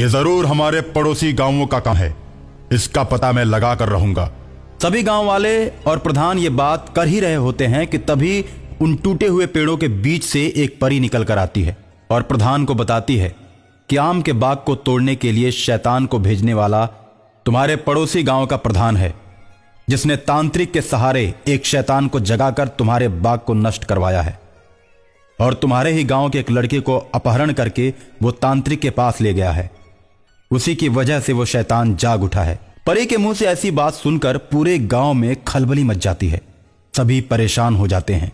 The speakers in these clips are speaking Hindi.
ये जरूर हमारे पड़ोसी गांवों का काम है, इसका पता मैं लगा कर रहूंगा। सभी गांव वाले और प्रधान ये बात कर ही रहे होते हैं कि तभी उन टूटे हुए पेड़ों के बीच से एक परी निकल कर आती है और प्रधान को बताती है कि आम के बाग को तोड़ने के लिए शैतान को भेजने वाला तुम्हारे पड़ोसी गांव का प्रधान है, जिसने तांत्रिक के सहारे एक शैतान को जगाकर तुम्हारे बाग को नष्ट करवाया है और तुम्हारे ही गांव के एक लड़के को अपहरण करके वो तांत्रिक के पास ले गया है। उसी की वजह से वो शैतान जाग उठा है। परी के मुंह से ऐसी बात सुनकर पूरे गांव में खलबली मच जाती है। सभी परेशान हो जाते हैं।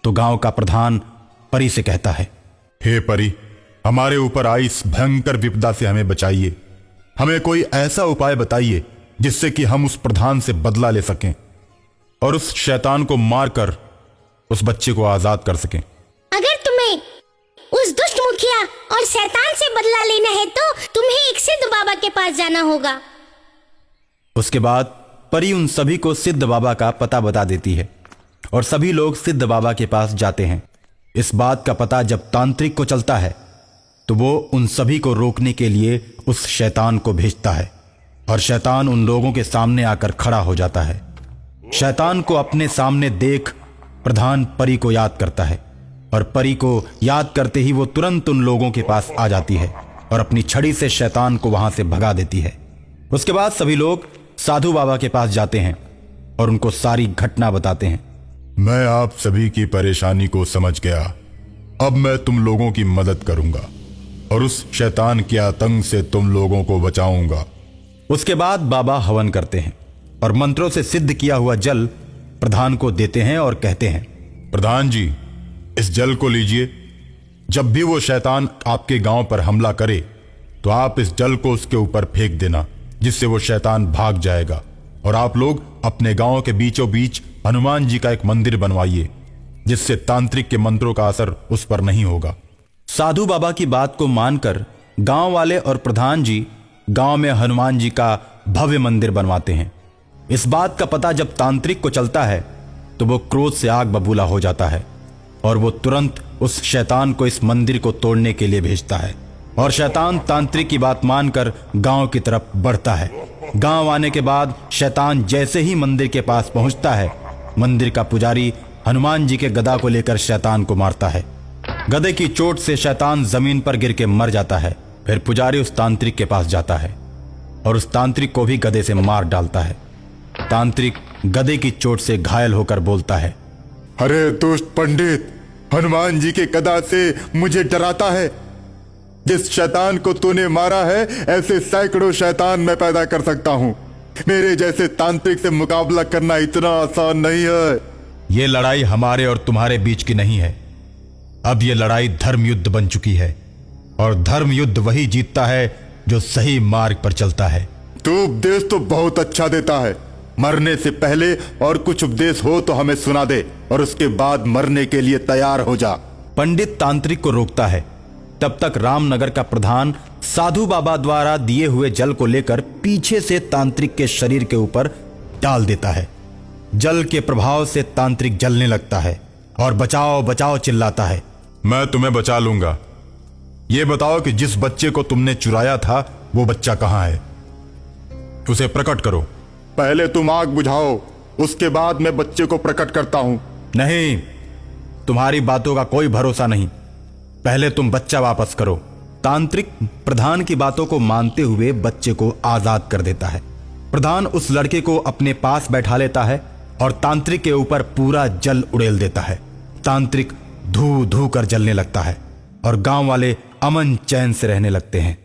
तो गांव का प्रधान परी से कहता है, हे परी, हमारे ऊपर आई इस भयंकर विपदा से हमें बचाइए। हमें कोई ऐसा उपाय बताइए जिससे कि हम उस प्रधान से बदला ले सकें और उस शैतान को मारकर उस बच्चे को आजाद कर सकें। अगर तुम्हें उस दुष्ट मुखिया और शैतान से बदला लेना है तो तुम्हें एक सिद्ध बाबा के पास जाना होगा। उसके बाद परी उन सभी को सिद्ध बाबा का पता बता देती है और सभी लोग सिद्ध बाबा के पास जाते हैं। इस बात का पता जब तांत्रिक को चलता है तो वो उन सभी को रोकने के लिए उस शैतान को भेजता है और शैतान उन लोगों के सामने आकर खड़ा हो जाता है। शैतान को अपने सामने देख प्रधान परी को याद करता है और परी को याद करते ही वो तुरंत उन लोगों के पास आ जाती है और अपनी छड़ी से शैतान को वहां से भगा देती है। उसके बाद सभी लोग साधु बाबा के पास जाते हैं और उनको सारी घटना बताते हैं। मैं आप सभी की परेशानी को समझ गया। अब मैं तुम लोगों की मदद करूंगा और उस शैतान के आतंक से तुम लोगों को बचाऊंगा। उसके बाद बाबा हवन करते हैं और मंत्रों से सिद्ध किया हुआ जल प्रधान को देते हैं और कहते हैं, प्रधान जी, इस जल को लीजिए। जब भी वो शैतान आपके गांव पर हमला करे तो आप इस जल को उसके ऊपर फेंक देना, जिससे वो शैतान भाग जाएगा। और आप लोग अपने गांव के बीचों बीच हनुमान जी का एक मंदिर बनवाइए, जिससे तांत्रिक के मंत्रों का असर उस पर नहीं होगा। साधु बाबा की बात को मानकर गांव वाले और प्रधान जी गांव में हनुमान जी का भव्य मंदिर बनवाते हैं। इस बात का पता जब तांत्रिक को चलता है तो वो क्रोध से आग बबूला हो जाता है और वो तुरंत उस शैतान को इस मंदिर को तोड़ने के लिए भेजता है और शैतान तांत्रिक की बात मानकर गांव की तरफ बढ़ता है। गांव आने के बाद शैतान जैसे ही मंदिर के पास पहुंचता है, मंदिर का पुजारी हनुमान जी के गदा को लेकर शैतान को मारता है। गदे की चोट से शैतान जमीन पर गिर के मर जाता है। फिर पुजारी उस तांत्रिक के पास जाता है और उस तांत्रिक को भी गदे से मार डालता है। तांत्रिक गदे की चोट से घायल होकर बोलता है, अरे दुष्ट पंडित, हनुमान जी के गदा से मुझे डराता है। जिस शैतान को तूने मारा है, ऐसे सैकड़ों शैतान मैं पैदा कर सकता हूं। मेरे जैसे तांत्रिक से मुकाबला करना इतना आसान नहीं है। ये लड़ाई हमारे और तुम्हारे बीच की नहीं है। अब ये लड़ाई धर्म युद्ध बन चुकी है और धर्म युद्ध वही जीतता है जो सही मार्ग पर चलता है। तू उपदेश तो बहुत अच्छा देता है। मरने से पहले और कुछ उपदेश हो तो हमें सुना दे और उसके बाद मरने के लिए तैयार हो जा। पंडित तांत्रिक को रोकता है। तब तक रामनगर का प्रधान साधु बाबा द्वारा दिए हुए जल को लेकर पीछे से तांत्रिक के शरीर के ऊपर डाल देता है। जल के प्रभाव से तांत्रिक जलने लगता है और बचाओ बचाओ चिल्लाता है। मैं तुम्हें बचा लूंगा। ये बताओ कि जिस बच्चे को तुमने चुराया था वो बच्चा कहां है? उसे प्रकट करो। पहले तुम आग बुझाओ, उसके बाद मैं बच्चे को प्रकट करता हूं। नहीं, तुम्हारी बातों का कोई भरोसा नहीं। पहले तुम बच्चा वापस करो। तांत्रिक प्रधान की बातों को मानते हुए बच्चे को आजाद कर देता है। प्रधान उस लड़के को अपने पास बैठा लेता है और तांत्रिक के ऊपर पूरा जल उड़ेल देता है। तांत्रिक धू धू कर जलने लगता है और गांव वाले अमन चैन से रहने लगते हैं।